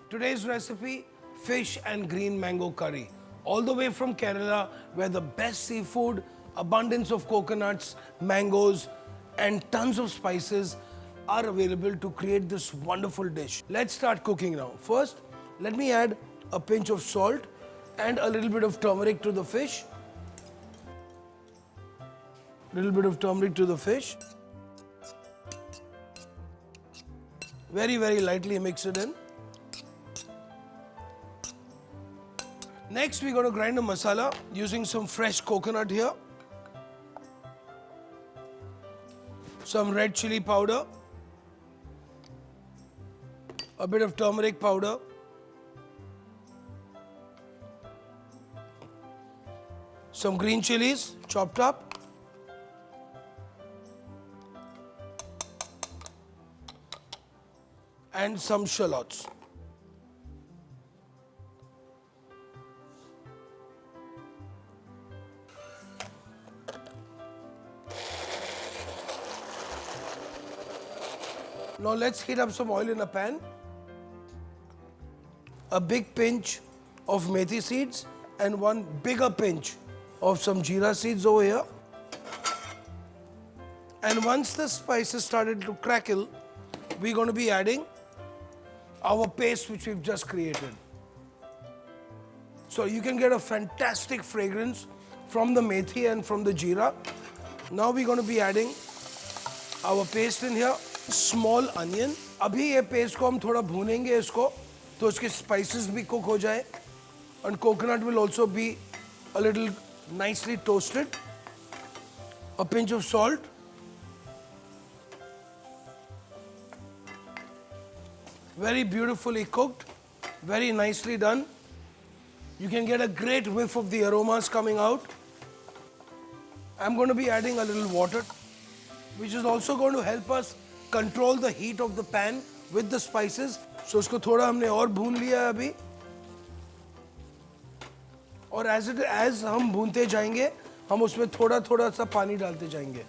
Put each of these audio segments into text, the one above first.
Today's recipe, fish and green mango curry. All the way from Kerala, where the best seafood, abundance of coconuts, mangoes, and tons of spices are available to create this wonderful dish. Let's start cooking now. First, let me add a pinch of salt and a little bit of turmeric to the fish. Little bit of turmeric to the fish. Very, very lightly mix it in. Next, we're going to grind a masala using some fresh coconut here. Some red chili powder. A bit of turmeric powder. Some green chilies chopped up. And some shallots. Now let's heat up some oil in a pan. A big pinch of methi seeds and one bigger pinch of some jeera seeds over here. And once the spices started to crackle, we're going to be adding our paste which we've just created. So you can get a fantastic fragrance from the methi and from the jeera. Now we're going to be adding our paste in here. Small onion. अभी ये paste को हम थोड़ा भूनेंगे इसको तो उसके spices भी cook हो जाए and coconut will also be a little nicely toasted. A pinch of salt. Very beautifully cooked, very nicely done. You can get a great whiff of the aromas coming out. I'm going to be adding a little water, which is also going to help us control the heat of the pan with the spices. So इसको थोड़ा हमने और भून लिया है अभी. और as हम भूनते जाएंगे, हम उसमें थोड़ा सा पानी डालते जाएंगे.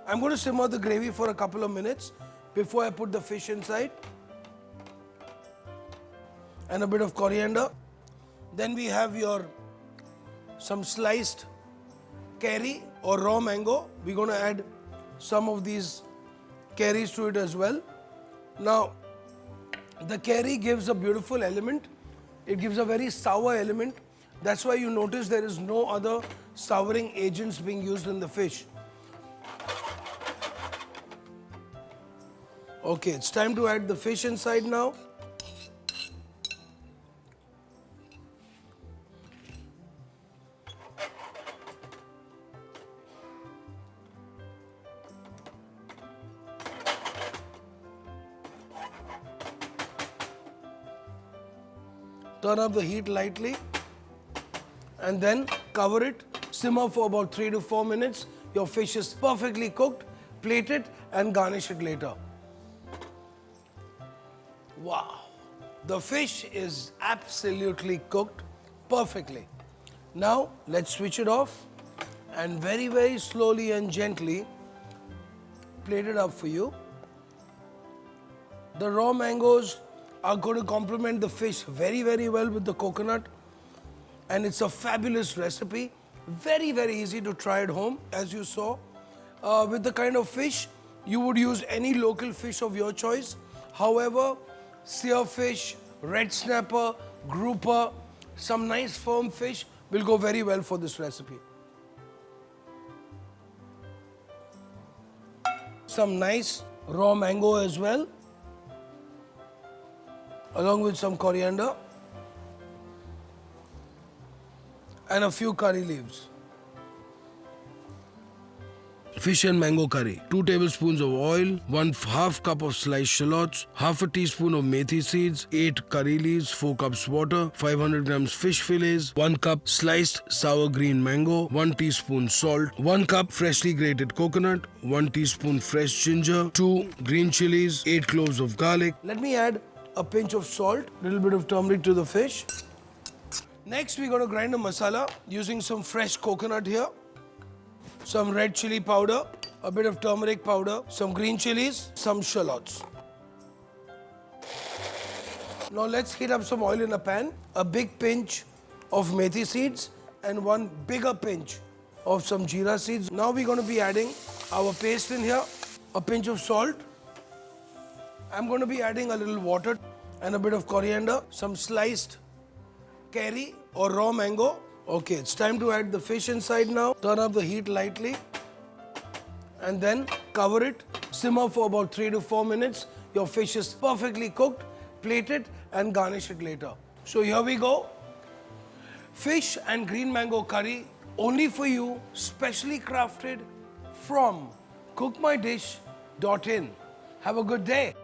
I'm going to simmer the gravy for a couple of minutes before I put the fish inside. And a bit of coriander. Then we have some sliced curry or raw mango. We're going to add some of these curries to it as well. Now, the curry gives a beautiful element. It gives a very sour element. That's why you notice there is no other souring agents being used in the fish. Okay, it's time to add the fish inside now. Turn up the heat lightly and then cover it. Simmer for about 3 to 4 minutes. Your fish is perfectly cooked. Plate it and garnish it later. Wow, the fish is absolutely cooked perfectly. Now let's switch it off and very, very slowly and gently plate it up for you. The raw mangoes are going to complement the fish very, very well with the coconut, and it's a fabulous recipe. Very, very easy to try at home, as you saw. With the kind of fish, you would use any local fish of your choice. However, spearfish, red snapper, grouper, some nice firm fish will go very well for this recipe. Some nice raw mango as well, along with some coriander and a few curry leaves. Fish and mango curry. 2 tablespoons of oil, 1/2 cup of sliced shallots, half a teaspoon of methi seeds, 8 curry leaves, 4 cups water, 500 grams fish fillets, 1 cup sliced sour green mango, 1 teaspoon salt, 1 cup freshly grated coconut, 1 teaspoon fresh ginger, 2 green chilies, 8 cloves of garlic. Let me add a pinch of salt, little bit of turmeric to the fish. Next, we're going to grind a masala using some fresh coconut here. Some red chili powder, a bit of turmeric powder, some green chilies, some shallots. Now let's heat up some oil in a pan. A big pinch of methi seeds and one bigger pinch of some jeera seeds. Now we're going to be adding our paste in here. A pinch of salt. I'm going to be adding a little water and a bit of coriander. Some sliced curry or raw mango. Okay, it's time to add the fish inside now. Turn up the heat lightly and then cover it. Simmer for about 3 to 4 minutes. Your fish is perfectly cooked. Plate it and garnish it later. So here we go. Fish and green mango curry only for you, specially crafted from cookmydish.in. Have a good day.